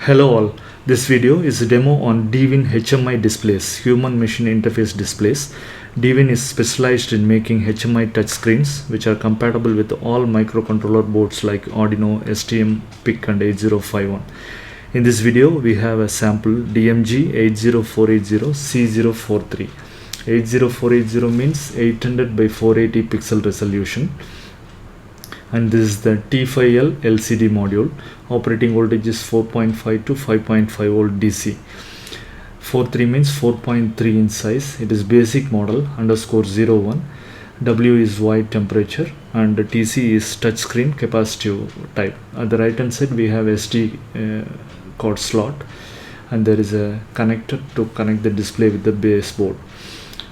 Hello all, this video is a demo on Dwin HMI displays, human machine interface displays. Dwin is specialized in making HMI touchscreens which are compatible with all microcontroller boards like Arduino, STM, PIC and 8051. In this video we have a sample DMG 80480C043. 80480 means 800 by 480 pixel resolution. And this is the T5L LCD module. Operating voltage is 4.5 to 5.5 volt DC. 43 means 4.3 in size. It is basic model _01. W is void temperature and TC is touchscreen capacitive type. At the right hand side we have SD card slot, and there is a connector to connect the display with the base board.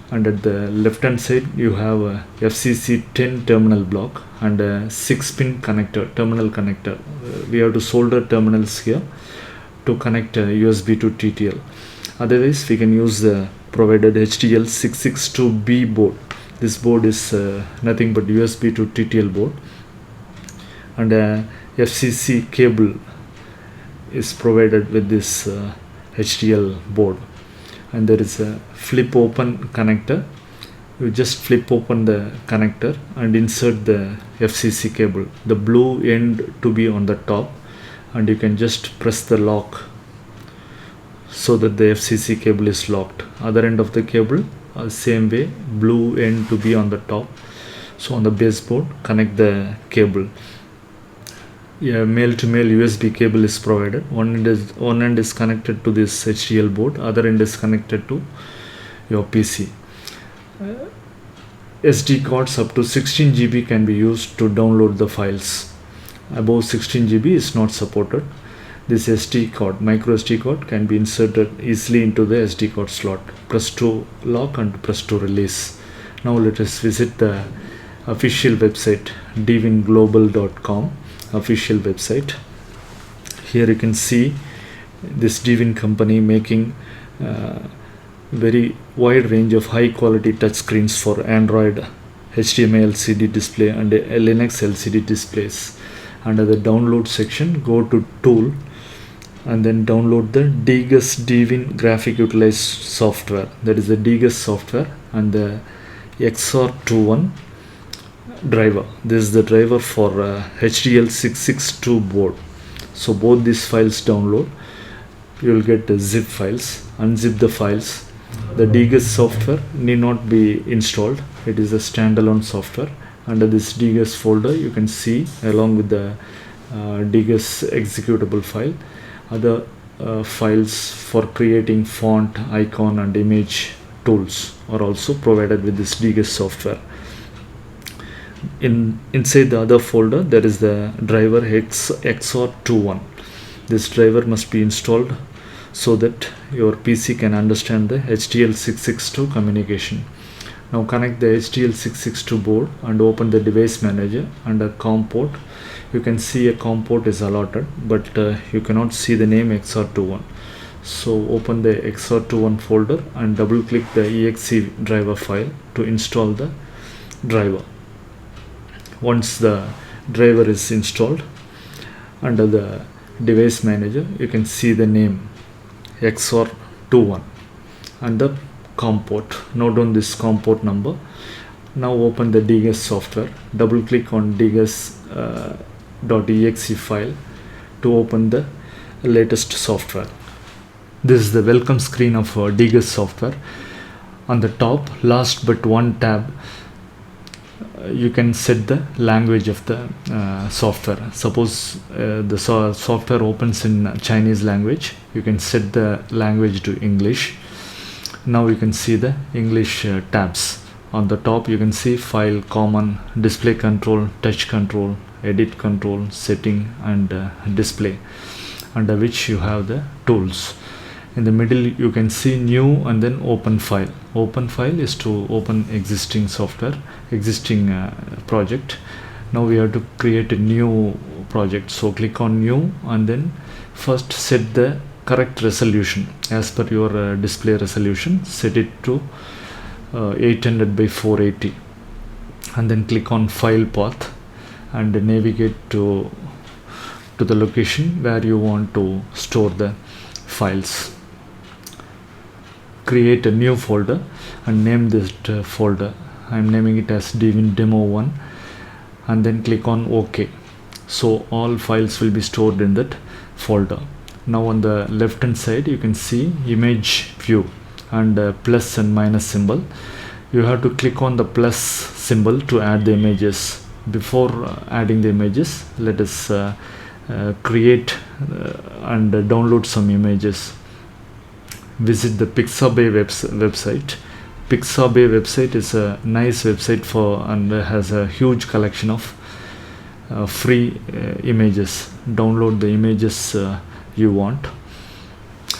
And at the left hand side you have a FCC 10 terminal block and a 6-pin connector, terminal connector. We have to solder terminals here to connect USB to TTL. Otherwise we can use the provided HTL662B board. This board is nothing but USB to TTL board, and a FCC cable is provided with this HTL board. And there is a flip open connector. You just flip open the connector and insert the FCC cable, the blue end to be on the top, and you can just press the lock so that the FCC cable is locked. Other end of the cable same way, blue end to be on the top. So on the baseboard connect the cable. Male to male USB cable is provided. One end is connected to this HTL board, other end is connected to your PC. SD cards up to 16 GB can be used to download the files. Above 16 GB is not supported. This SD card, micro SD card, can be inserted easily into the SD card slot. Press to lock and press to release. Now let us visit the official website, dwinglobal.com. official website. Here you can see this Dwin company making very wide range of high quality touchscreens for Android, HDMI LCD display and Linux LCD displays. Under the download section, go to tool and then download the Dwin graphic utilized software. That is the DGUS software and the XR21 driver. This is the driver for HDL662 board. So both these files download. You will get the zip files. Unzip the files. The DGUS software need not be installed. It is a standalone software. Under this DGUS folder you can see, along with the DGUS executable file, other files for creating font, icon and image tools are also provided with this DGUS software. Inside the other folder there is the driver XR21. This driver must be installed so that your PC can understand the HTL662 communication. Now connect the HTL662 board and open the device manager. Under COM port you can see a COM port is allotted, but you cannot see the name XR21. So open the XR21 folder and double click the exe driver file to install the driver. Once the driver is installed, under the device manager you can see the name XR21 and the COM port. Note down this COM port number. Now open the DGUS software. Double click on DGUS.exe file to open the latest software. This is the welcome screen of DGUS software. On the top, last but one tab, you can set the language of the software. Suppose the software opens in Chinese language, you can set the language to English. Now you can see the English tabs. On the top you can see file, common, display control, touch control, edit control, setting and display, under which you have the tools. In the middle you can see new and then open file. Open file is to open existing software, existing project. Now we have to create a new project. So click on new and then first set the correct resolution as per your display resolution. Set it to 800 by 480 and then click on file path and navigate to to the location where you want to store the files. Create a new folder and name this folder. I'm naming it as Dwin Demo 1, and then click on OK. So all files will be stored in that folder. Now on the left hand side you can see image view and plus and minus symbol. You have to click on the plus symbol to add the images. Before adding the images, let us create and download some images. Visit the Pixabay website. Pixabay website is a nice website for and has a huge collection of free images. Download the images you want.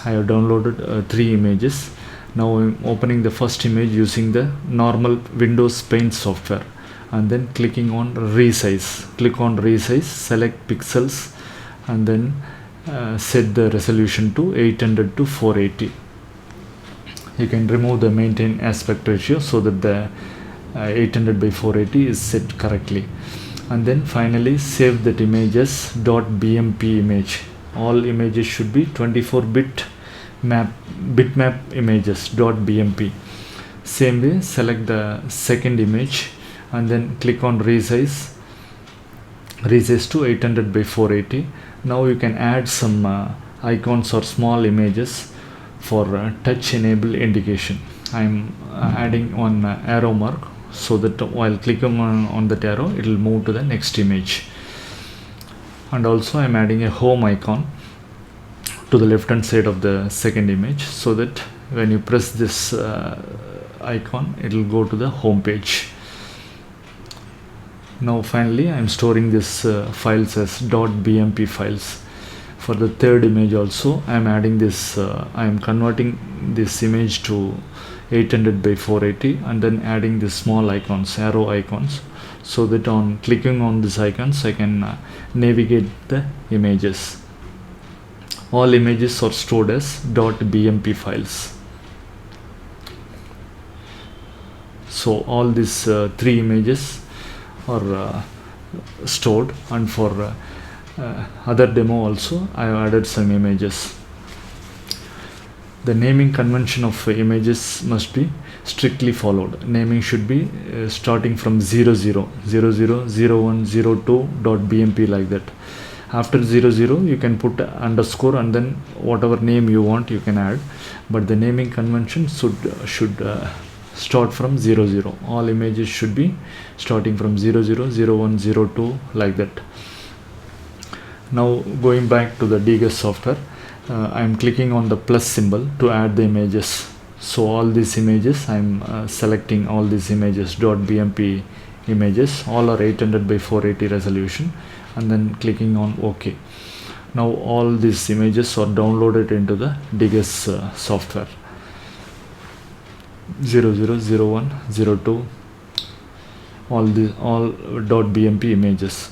I have downloaded 3 images. Now I'm opening the first image using the normal Windows Paint software, and then clicking on resize. Click on resize, select pixels, and then set the resolution to 800 to 480. You can remove the maintain aspect ratio so that the 800 by 480 is set correctly, and then finally save that images .bmp image. All images should be 24-bit bitmap images .bmp. Same way, select the second image and then click on resize to 800 by 480. Now you can add some icons or small images for touch enable indication. I'm adding on arrow mark so that while clicking on that arrow, it will move to the next image. And also I'm adding a home icon to the left hand side of the second image, so that when you press this icon, it will go to the home page. Now finally I'm storing this files as .bmp files. For the third image also I'm adding this, I'm converting this image to 800 by 480 and then adding the small icons, arrow icons, so that on clicking on these icons I can navigate the images. All images are stored as .bmp files. So all these 3 images are stored, and for other demo also I have added some images. The naming convention of images must be strictly followed. Naming should be starting from 00, 00, 01, 02.bmp, like that. After 00 you can put underscore and then whatever name you want you can add, but the naming convention should start from 00. All images should be starting from 00, 01, 02, like that. Now going back to the DGUS software, I am clicking on the plus symbol to add the images. So all these images, I am selecting all these images, .bmp images, all are 800 by 480 resolution, and then clicking on OK. Now all these images are downloaded into the DGUS software. 00, 01, 02, all .bmp images.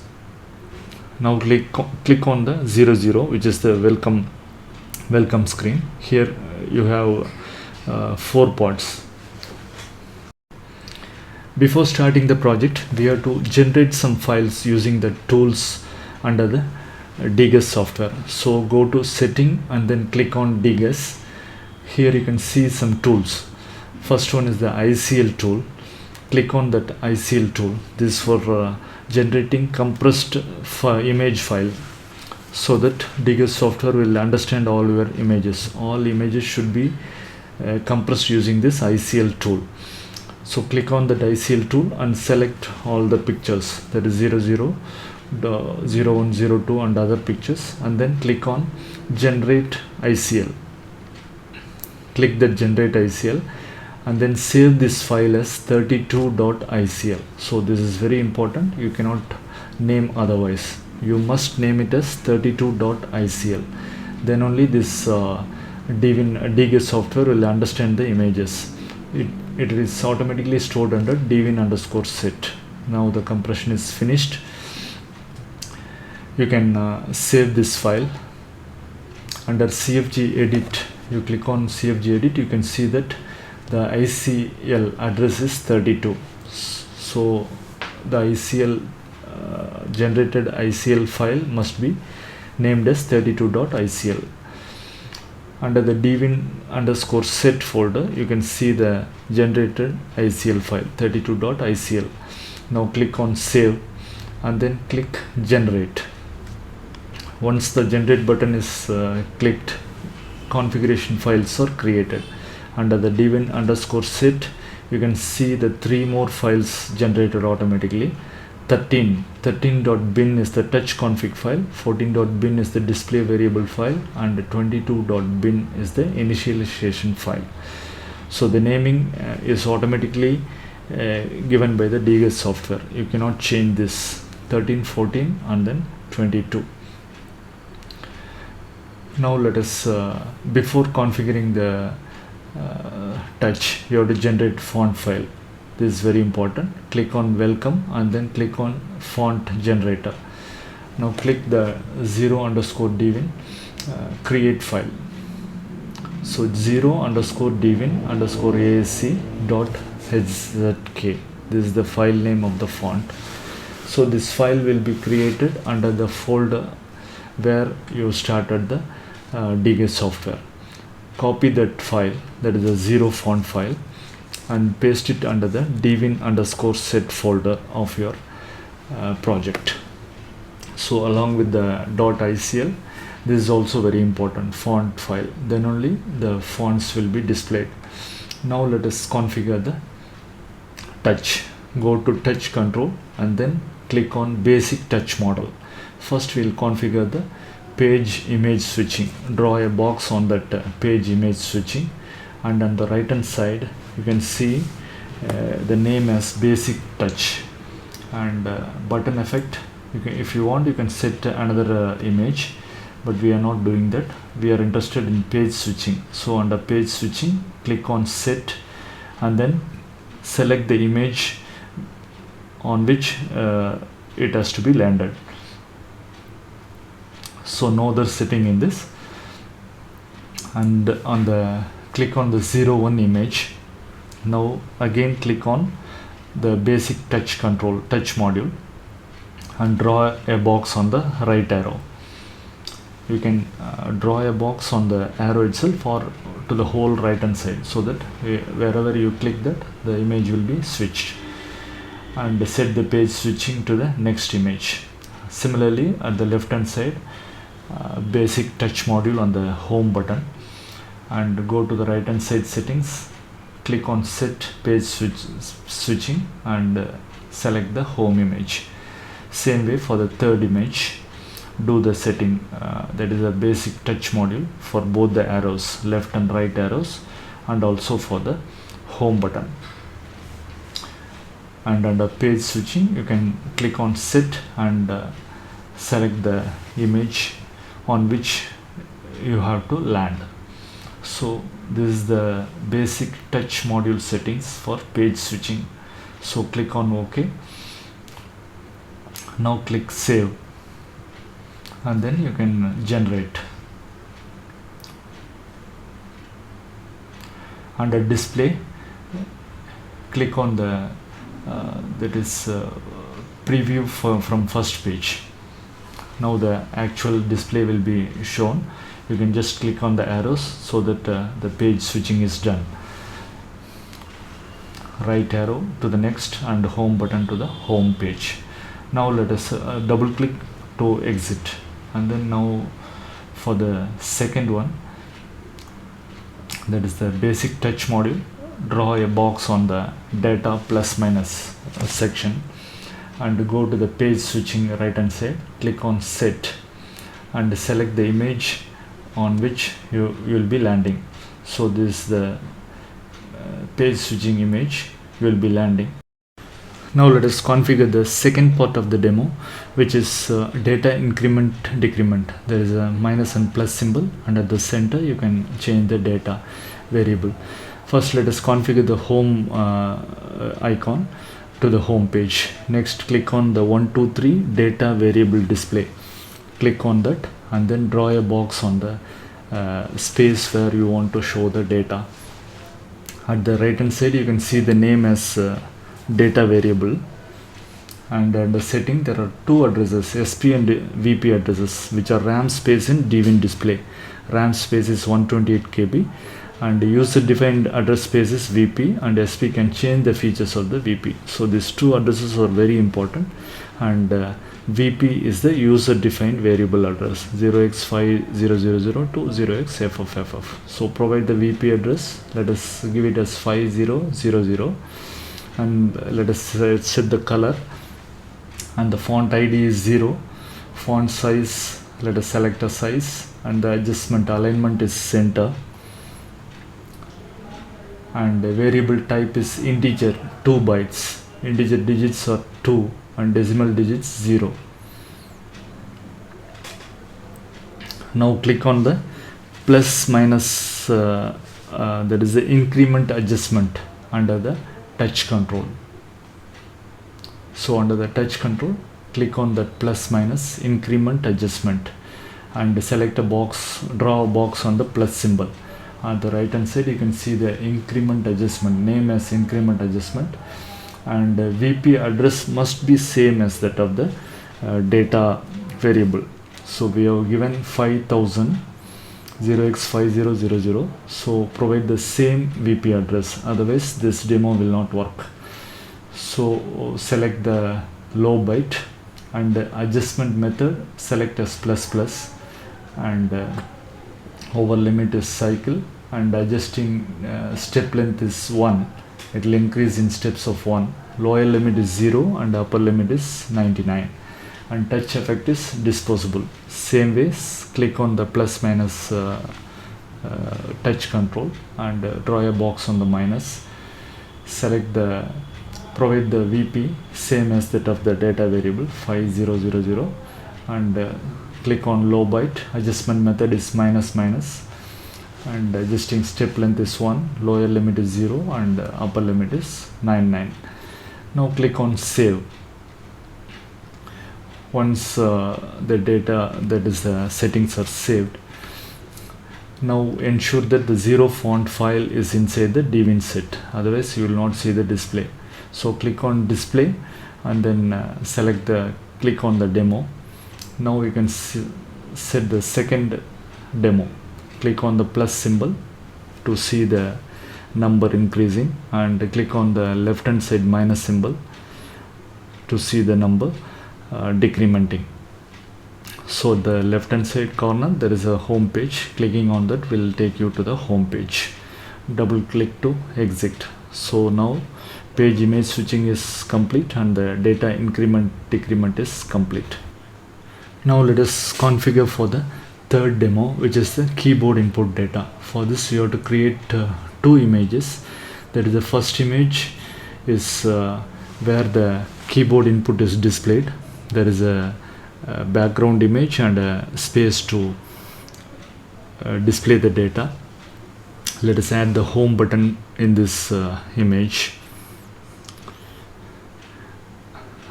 Now click on the 00, which is the welcome screen. Here you have 4 parts. Before starting the project, we have to generate some files using the tools under the DGUS software. So go to setting and then click on DGUS. Here you can see some tools. First one is the ICL tool. Click on that ICL tool. This is for generating compressed image file, so that DGUS software will understand all your images. All images should be compressed using this ICL tool. So click on that ICL tool and select all the pictures, that is 00, 01, 02 and other pictures, and then click on generate ICL. Click that generate ICL and then save this file as 32.icl. So this is very important. You cannot name otherwise. You must name it as 32.icl. Then only this DGUS software will understand the images. It is automatically stored under Dwin_set. Now the compression is finished. You can save this file under CFG edit. You click on CFG edit, you can see that the ICL address is 32. So the ICL generated ICL file must be named as 32.icl. Under the Dwin_set folder, you can see the generated ICL file 32.icl. Now click on save and then click generate. Once the generate button is clicked, configuration files are created. Under the Dwin_set, you can see the 3 more files generated automatically. 13.bin is the touch config file, 14.bin is the display variable file, and 22.bin is the initialization file. So the naming is automatically given by the DGS software. You cannot change this. 13, 14 and then 22. Now let us, before configuring the touch, you have to generate font file. This is very important. Click on welcome and then click on font generator. Now click the 0_Dwin create file. So 0_Dwin_ASC.hzk. This is the file name of the font. So this file will be created under the folder where you started the DGS software. Copy that file, that is a 0 font file, and paste it under the Dwin_set folder of your project. So along with the .icl, this is also very important, font file. Then only the fonts will be displayed. Now let us configure the touch. Go to touch control and then click on basic touch model. First we'll configure the page image switching. Draw a box on that page image switching, and on the right hand side you can see the name as basic touch, and button effect. If you want, you can set another image, but we are not doing that. We are interested in page switching. So under page switching, click on set and then select the image on which it has to be landed. So no other setting in this. And on the click on the 01 image. Now again click on the basic touch control touch module and draw a box on the right arrow. You can draw a box on the arrow itself or to the whole right hand side, so that wherever you click that, the image will be switched, and set the page switching to the next image. Similarly at the left hand side, basic touch module on the home button, and go to the right hand side settings, click on set page switching and select the home image. Same way for the third image, do the setting, that is a basic touch module for both the arrows, left and right arrows, and also for the home button. And under page switching, you can click on set and select the image on which you have to land. So this is the basic touch module settings for page switching. So click on OK. Now click save, and then you can generate. Under display, click on the preview from first page. Now the actual display will be shown. You can just click on the arrows so that the page switching is done. Right arrow to the next and home button to the home page. Now let us double click to exit, and then now for the second one, that is the basic touch module, draw a box on the data plus minus section and go to the page switching right hand side, click on set and select the image on which you will be landing. So this is the page switching image you will be landing. Now let us configure the second part of the demo, which is data increment decrement. There is a minus and plus symbol, and at the center you can change the data variable. First let us configure the home icon to the home page. Next click on the 1, 2, 3 data variable display. Click on that and then draw a box on the space where you want to show the data. At the right hand side you can see the name as data variable, and under setting there are two addresses, SP and VP addresses, which are RAM space and Dwin display. RAM space is 128 KB and user defined address space is VP, and SP can change the features of the VP. So these two addresses are very important, and VP is the user defined variable address 0x5000 to 0xFFFF. So provide the VP address. Let us give it as 5000, and let us set the color, and the font ID is 0. Font size, let us select a size, and the adjustment alignment is center, and the variable type is integer 2 bytes. Integer digits are 2 and decimal digits 0. Now click on the plus minus, that is the increment adjustment under the touch control. So under the touch control, click on the plus minus increment adjustment and select a box, draw a box on the plus symbol. At the right hand side you can see the increment adjustment, name as increment adjustment, and VP address must be same as that of the data variable. So we have given 5000 0x5000, so provide the same VP address, otherwise this demo will not work. So select the low byte, and the adjustment method select as plus, and over limit is cycle, and adjusting step length is 1. It will increase in steps of 1. Lower limit is 0 and upper limit is 99, and touch effect is disposable. Same ways, click on the plus minus touch control and draw a box on the minus. Select the, provide the VP same as that of the data variable 5000, and click on low byte. Adjustment method is minus, and adjusting step length is 1, lower limit is 0 and upper limit is 99. Now click on save. Once the data, that is the settings, are saved, now ensure that the 0 font file is inside the Dwin set, otherwise you will not see the display. So click on display and then select the, click on the demo. Now you can set the second demo. Click on the plus symbol to see the number increasing, and click on the left hand side minus symbol to see the number decrementing. So the left hand side corner there is a home page. Clicking on that will take you to the home page. Double click to exit. So now page image switching is complete and the data increment decrement is complete. Now let us configure for the third demo, which is the keyboard input data. For this you have to create two images. That is, the first image is where the keyboard input is displayed. There is a background image and a space to display the data. Let us add the home button in this image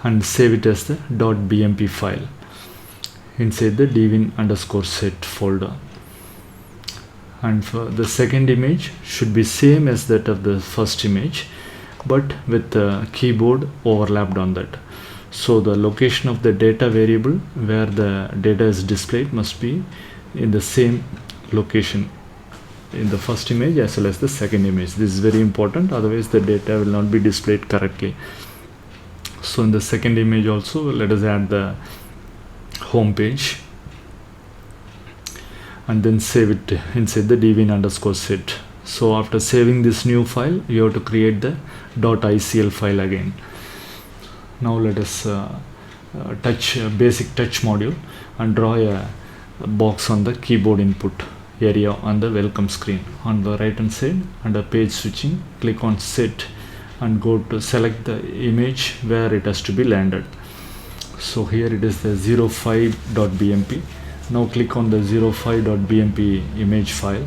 and save it as the .bmp file inside the Dwin_set folder. And for the second image should be same as that of the first image, but with the keyboard overlapped on that. So the location of the data variable where the data is displayed must be in the same location in the first image as well as the second image. This is very important, otherwise the data will not be displayed correctly. So in the second image also, let us add the home page and then save it inside the Dwin_set. So after saving this new file, you have to create the .icl file again. Now let us touch basic touch module and draw a box on the keyboard input area on the welcome screen. On the right hand side under page switching, click on set and go to select the image where it has to be landed. So here it is the 05.bmp. Now click on the 05.bmp image file.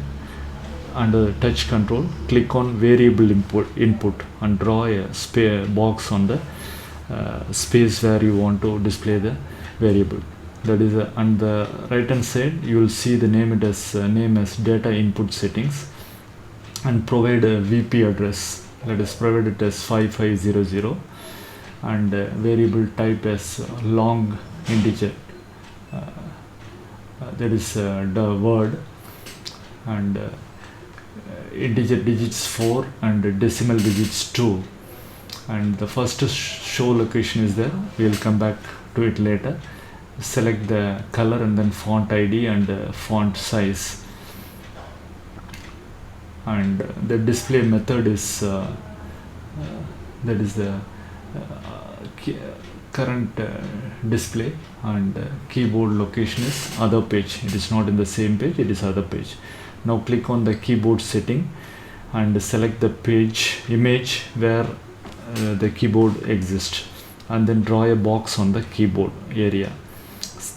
Under touch control, click on variable input and draw a box on the space where you want to display the variable. That is on the right hand side you will see the name as data input settings, and provide a VP address. Let us provide it as 5500, and variable type as long integer, that is the word, and integer digits 4 and decimal digits 2, and the first show location is there. We will come back to it later. Select the color and then font ID and font size, and the display method is that is the current display, and keyboard location is other page. It is not in the same page, it is other page. Now click on the keyboard setting and select the page image where the keyboard exists, and then draw a box on the keyboard area.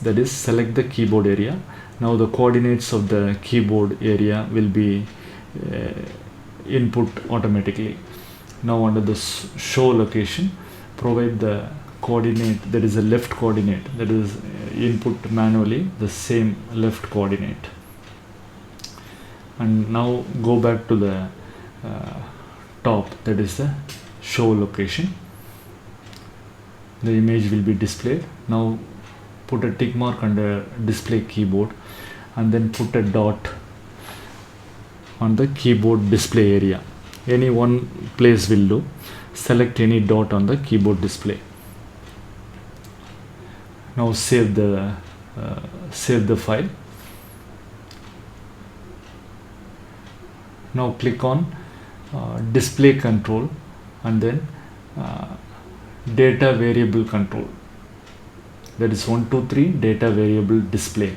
That is, select the keyboard area. Now the coordinates of the keyboard area will be input automatically. Now under the show location, provide the coordinate, that is a left coordinate, that is input manually the same left coordinate. And now go back to the top, that is the show location. The image will be displayed. Now put a tick mark under display keyboard and then put a dot on the keyboard display area. Any one place will do. Select any dot on the keyboard display. Now save the file. Now click on display control and then data variable control, that is 1 2 3 data variable display.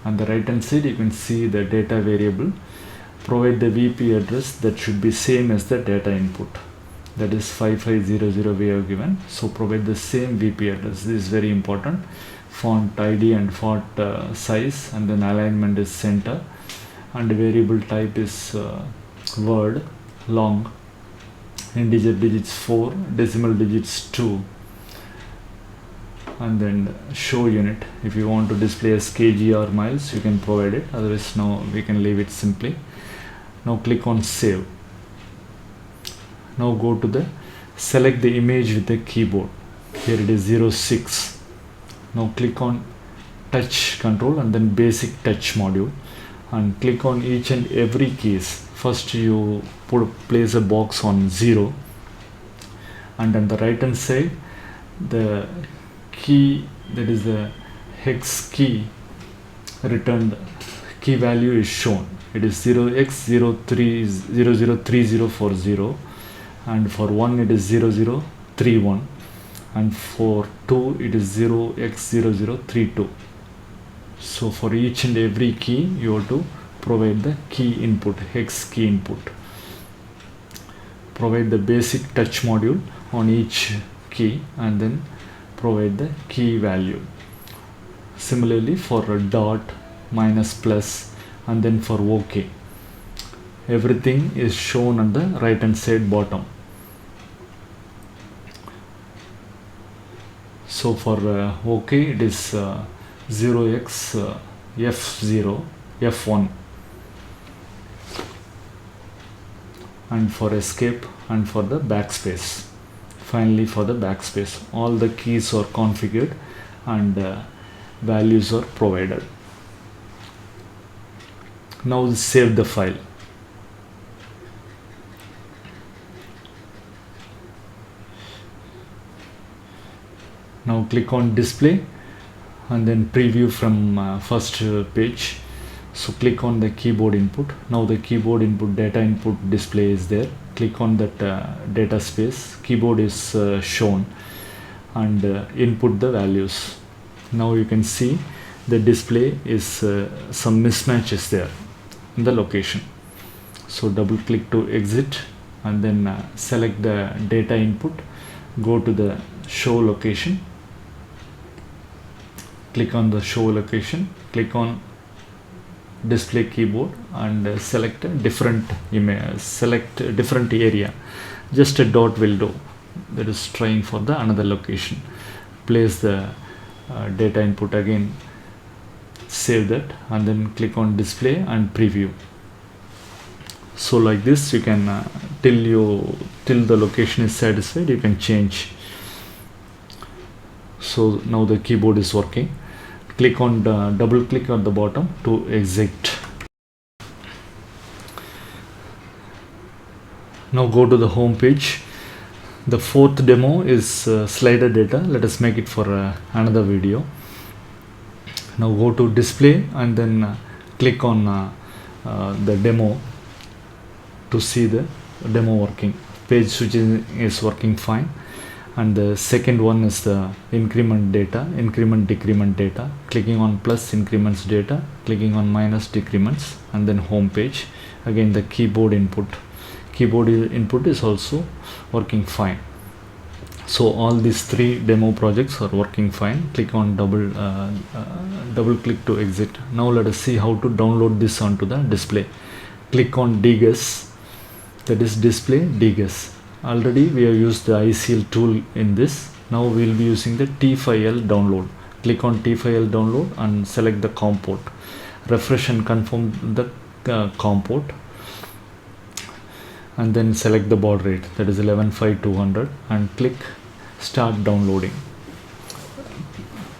On the right hand side you can see the data variable. Provide the VP address that should be same as the data input, that is 5500 we have given, so provide the same VP address. This is very important. Font ID and font size, and then alignment is center, and variable type is word long, integer digits 4, decimal digits 2, and then show unit. If you want to display as kg or miles, you can provide it, otherwise now we can leave it simply. Now click on save. Now go to the select the image with the keyboard. Here it is 06. Now click on touch control and then basic touch module, and click on each and every keys. First you place a box on 0, and on the right hand side the key, that is the hex key returned key value is shown. It is 0x030030 for 0, and for 1 it is 0031, and for 2 it is 0x0032. So for each and every key you have to provide the key input, hex key input. Provide the basic touch module on each key and then provide the key value. Similarly for a dot, minus, plus, and then for OK. Everything is shown on the right hand side bottom. So for OK it is 0x F0 F1, and for escape and for the backspace. Finally for the backspace, all the keys are configured and values are provided. Now save the file. Now click on display and then preview from first page. So click on the keyboard input. Now the keyboard input data input display is there. Click on that data space. Keyboard is shown, and input the values. Now you can see the display is some mismatches there in the location. So double click to exit and then select the data input. Go to the show location. Click on the show location. Click on display keyboard and select a different image, select a different area. Just a dot will do. That is trying for the another location. Place the data input again, save that, and then click on display and preview. So like this you can till the location is satisfied, you can change. So now the keyboard is working. Click on the double click at the bottom to exit. Now go to the home page. The fourth demo is slider data. Let us make it for another video. Now go to display and then click on the demo to see the demo working. Page switching is working fine, and the second one is the increment decrement data. Clicking on plus increments data, clicking on minus decrements, and then home page. Again the keyboard input is also working fine. So all these three demo projects are working fine. Click on double click to exit. Now let us see how to download this onto the display. Click on DGUS, that is display DGUS. Already we have used the ICL tool in this. Now we will be using the T5L download. Click on T5L download and select the COM port. Refresh and confirm the COM port, and then select the baud rate, that is 115200, and click start downloading.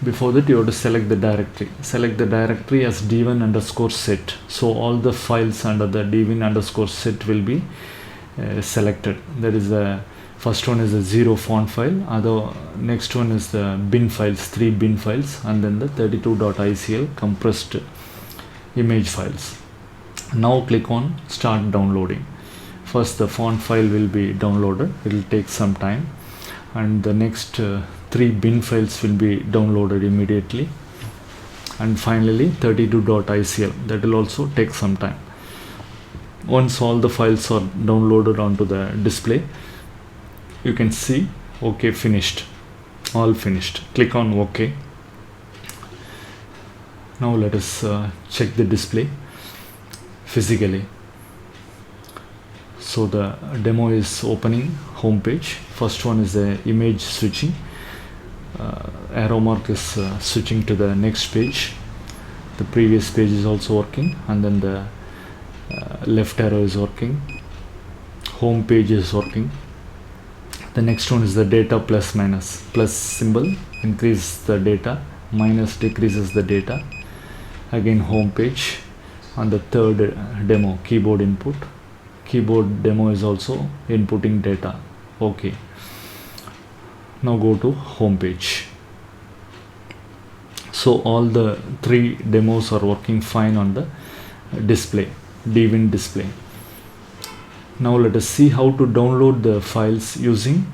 Before that you have to select the directory as Dwin_set. So all the files under the Dwin_set will be selected. That is the first one is the 0 font file, other next one is the bin files, 3 bin files, and then the 32.icl compressed image files. Now click on start downloading. First the font file will be downloaded. It will take some time, and the next 3 bin files will be downloaded immediately, and finally 32.icl, that will also take some time. Once all the files are downloaded onto the display, you can see OK, finished, all finished. Click on OK. Now let us check the display physically. So the demo is opening home page. First one is the image switching. Arrow mark is switching to the next page. The previous page is also working, and then the left arrow is working. Home page is working. The next one is the data plus minus. Plus symbol increases the data, minus decreases the data. Again home page. On the third demo, keyboard input. Keyboard demo is also inputting data. Okay. Now go to home page. So all the 3 demos are working fine on the display, Dwin display. Now let us see how to download the files using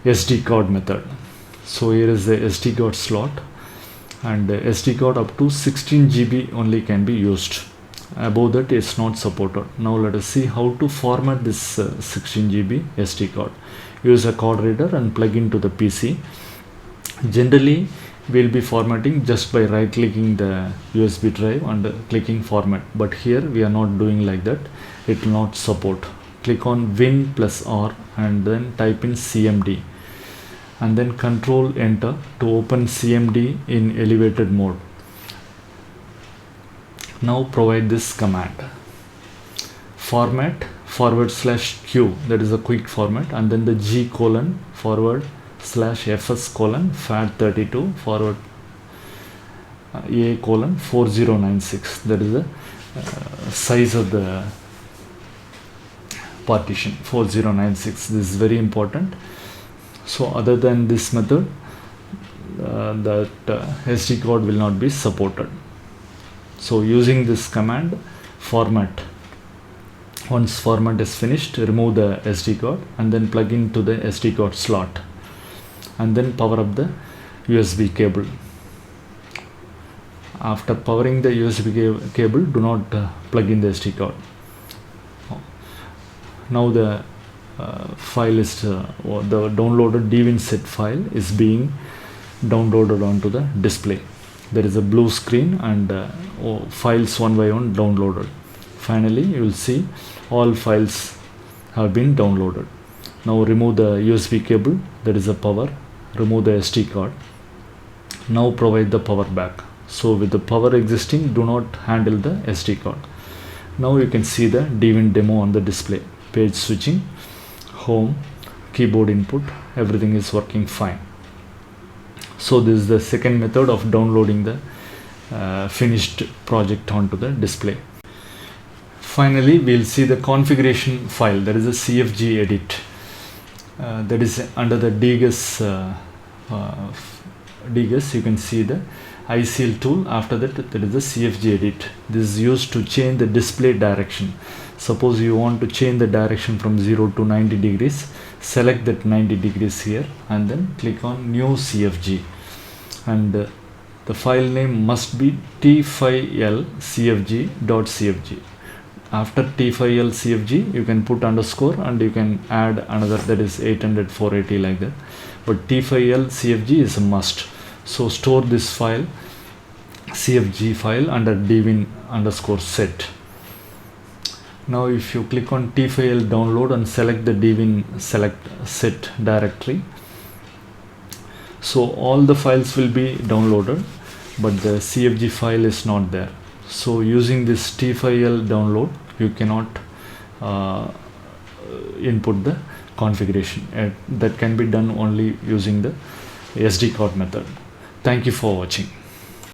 SD card method. So here is the SD card slot, and the SD card up to 16 GB only can be used. Above that is not supported. Now let us see how to format this 16 GB SD card. Use a card reader and plug into the PC. Generally we will be formatting just by right clicking the USB drive and clicking format, but here we are not doing like that. It will not support. Click on Win plus R and then type in CMD, and then Control Enter to open CMD in elevated mode. Now provide this command: format /Q, that is a quick format, and then the G:// FS: FAT32 A:4096, that is the size of the partition, 4096. This is very important. So other than this method, that SD card will not be supported. So using this command, format. Once format is finished, remove the SD card and then plug into the SD card slot, and then power up the USB cable. After powering the USB cable, do not plug in the SD card. Now the file is the downloaded Dwin_set file is being downloaded onto the display. There is a blue screen and files one by one downloaded. Finally you will see all files have been downloaded. Now remove the USB cable, that is the power. Remove the SD card. Now provide the power back. So with the power existing, do not handle the SD card. Now you can see the Dwin demo on the display. Page switching, home, keyboard input, everything is working fine. So this is the second method of downloading the finished project onto the display. Finally, we'll see the configuration file, that is a CFG edit, that is under the DGUS. You can see the ICL tool. After that, there is the CFG edit. This is used to change the display direction. Suppose you want to change the direction from 0 to 90 degrees, select that 90 degrees here and then click on new CFG, and the file name must be t5lcfg.cfg. After t5lcfg you can put underscore and you can add another, that is 800 480 like that, but t5lcfg is a must. So store this file, CFG file, under Dwin underscore set. Now if you click on t5l download and select the Dwin select set directory, so all the files will be downloaded but the CFG file is not there. So using this t5l download you cannot input the configuration. That can be done only using the SD card method. Thank you for watching.